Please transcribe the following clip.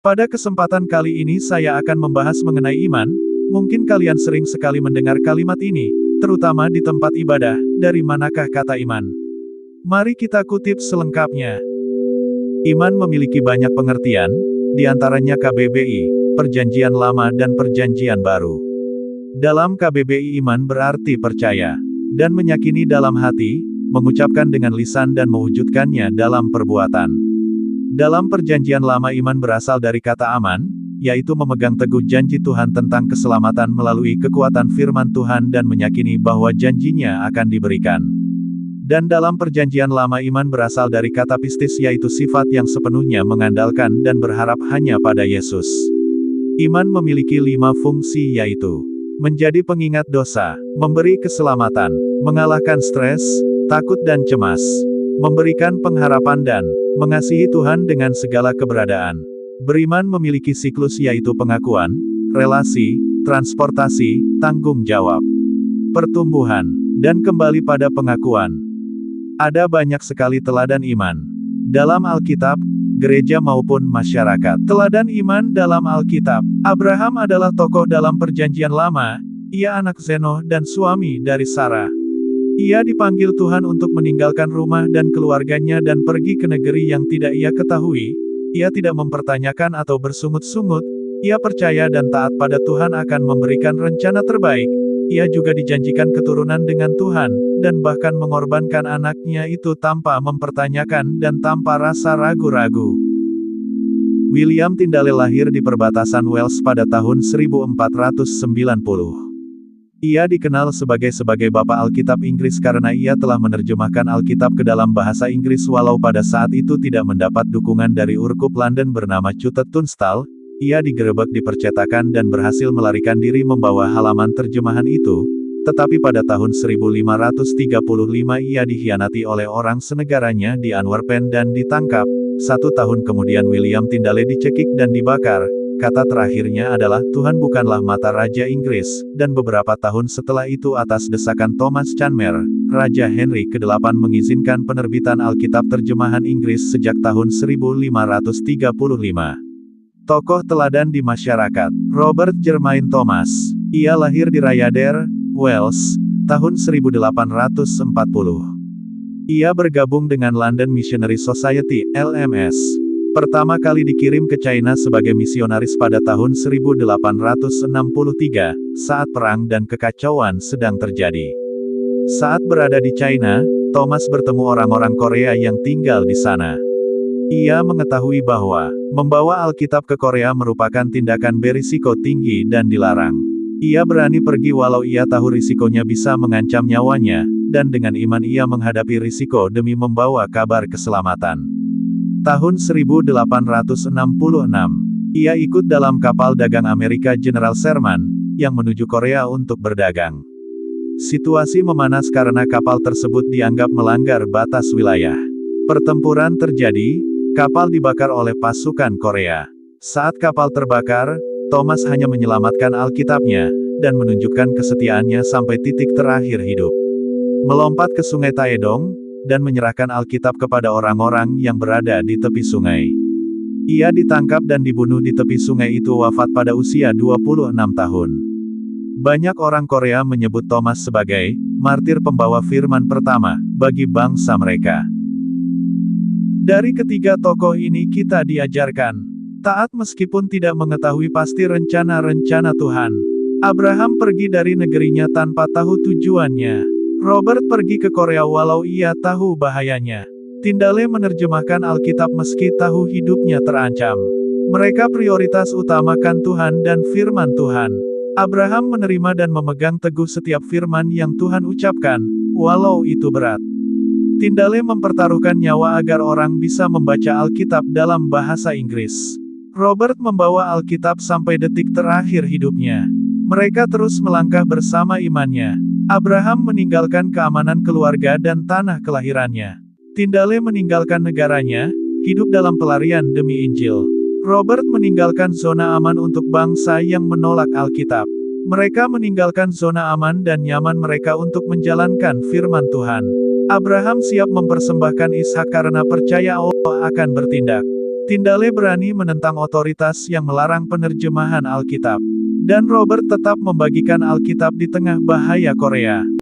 Pada kesempatan kali ini saya akan membahas mengenai iman. Mungkin kalian sering sekali mendengar kalimat ini, terutama di tempat ibadah. Dari manakah kata iman? Mari kita kutip selengkapnya. Iman memiliki banyak pengertian, di antaranya KBBI, Perjanjian Lama dan Perjanjian Baru. Dalam KBBI iman berarti percaya, dan meyakini dalam hati, mengucapkan dengan lisan dan mewujudkannya dalam perbuatan. Dalam Perjanjian Lama iman berasal dari kata aman, yaitu memegang teguh janji Tuhan tentang keselamatan melalui kekuatan firman Tuhan dan meyakini bahwa janjinya akan diberikan. Dan dalam Perjanjian Lama iman berasal dari kata pistis yaitu sifat yang sepenuhnya mengandalkan dan berharap hanya pada Yesus. Iman memiliki 5 fungsi yaitu menjadi pengingat dosa, memberi keselamatan, mengalahkan stres, takut dan cemas, memberikan pengharapan dan mengasihi Tuhan dengan segala keberadaan. Beriman memiliki siklus yaitu pengakuan, relasi, transportasi, tanggung jawab, pertumbuhan, dan kembali pada pengakuan. Ada banyak sekali teladan iman dalam Alkitab, gereja maupun masyarakat. Teladan iman dalam Alkitab. Abraham adalah tokoh dalam Perjanjian Lama. Ia anak Zenoh dan suami dari Sarah. Ia dipanggil Tuhan untuk meninggalkan rumah dan keluarganya dan pergi ke negeri yang tidak ia ketahui. Ia tidak mempertanyakan atau bersungut-sungut. Ia percaya dan taat pada Tuhan akan memberikan rencana terbaik. Ia juga dijanjikan keturunan dengan Tuhan, dan bahkan mengorbankan anaknya itu tanpa mempertanyakan dan tanpa rasa ragu-ragu. William Tyndale lahir di perbatasan Wales pada tahun 1490. Ia dikenal sebagai Bapak Alkitab Inggris karena ia telah menerjemahkan Alkitab ke dalam bahasa Inggris walau pada saat itu tidak mendapat dukungan dari uskup London bernama Cuthert Tunstall. Ia digerebek di percetakan dan berhasil melarikan diri membawa halaman terjemahan itu, tetapi pada tahun 1535 ia dikhianati oleh orang senegaranya di Antwerpen dan ditangkap. 1 tahun kemudian William Tyndale dicekik dan dibakar. Kata terakhirnya adalah, Tuhan bukanlah mata Raja Inggris, dan beberapa tahun setelah itu atas desakan Thomas Cranmer, Raja Henry ke-8 mengizinkan penerbitan Alkitab terjemahan Inggris sejak tahun 1535. Tokoh teladan di masyarakat, Robert Jermain Thomas. Ia lahir di Rhayader, Wales, tahun 1840. Ia bergabung dengan London Missionary Society, LMS. Pertama kali dikirim ke China sebagai misionaris pada tahun 1863, saat perang dan kekacauan sedang terjadi. Saat berada di China, Thomas bertemu orang-orang Korea yang tinggal di sana. Ia mengetahui bahwa membawa Alkitab ke Korea merupakan tindakan berisiko tinggi dan dilarang. Ia berani pergi walau ia tahu risikonya bisa mengancam nyawanya, dan dengan iman ia menghadapi risiko demi membawa kabar keselamatan. Tahun 1866, ia ikut dalam kapal dagang Amerika General Sherman, yang menuju Korea untuk berdagang. Situasi memanas karena kapal tersebut dianggap melanggar batas wilayah. Pertempuran terjadi, kapal dibakar oleh pasukan Korea. Saat kapal terbakar, Thomas hanya menyelamatkan Alkitabnya, dan menunjukkan kesetiaannya sampai titik terakhir hidup. Melompat ke Sungai Taedong, dan menyerahkan Alkitab kepada orang-orang yang berada di tepi sungai. Ia ditangkap dan dibunuh di tepi sungai itu wafat pada usia 26 tahun. Banyak orang Korea menyebut Thomas sebagai martir pembawa firman pertama bagi bangsa mereka. Dari ketiga tokoh ini kita diajarkan taat meskipun tidak mengetahui pasti rencana-rencana Tuhan. Abraham pergi dari negerinya tanpa tahu tujuannya. Robert pergi ke Korea walau ia tahu bahayanya. Tyndale menerjemahkan Alkitab meski tahu hidupnya terancam. Mereka prioritas utamakan Tuhan dan firman Tuhan. Abraham menerima dan memegang teguh setiap firman yang Tuhan ucapkan, walau itu berat. Tyndale mempertaruhkan nyawa agar orang bisa membaca Alkitab dalam bahasa Inggris. Robert membawa Alkitab sampai detik terakhir hidupnya. Mereka terus melangkah bersama imannya. Abraham meninggalkan keamanan keluarga dan tanah kelahirannya. Tyndale meninggalkan negaranya, hidup dalam pelarian demi Injil. Robert meninggalkan zona aman untuk bangsa yang menolak Alkitab. Mereka meninggalkan zona aman dan nyaman mereka untuk menjalankan firman Tuhan. Abraham siap mempersembahkan Ishak karena percaya Allah akan bertindak. Tindale berani menentang otoritas yang melarang penerjemahan Alkitab. Dan Robert tetap membagikan Alkitab di tengah bahaya Korea.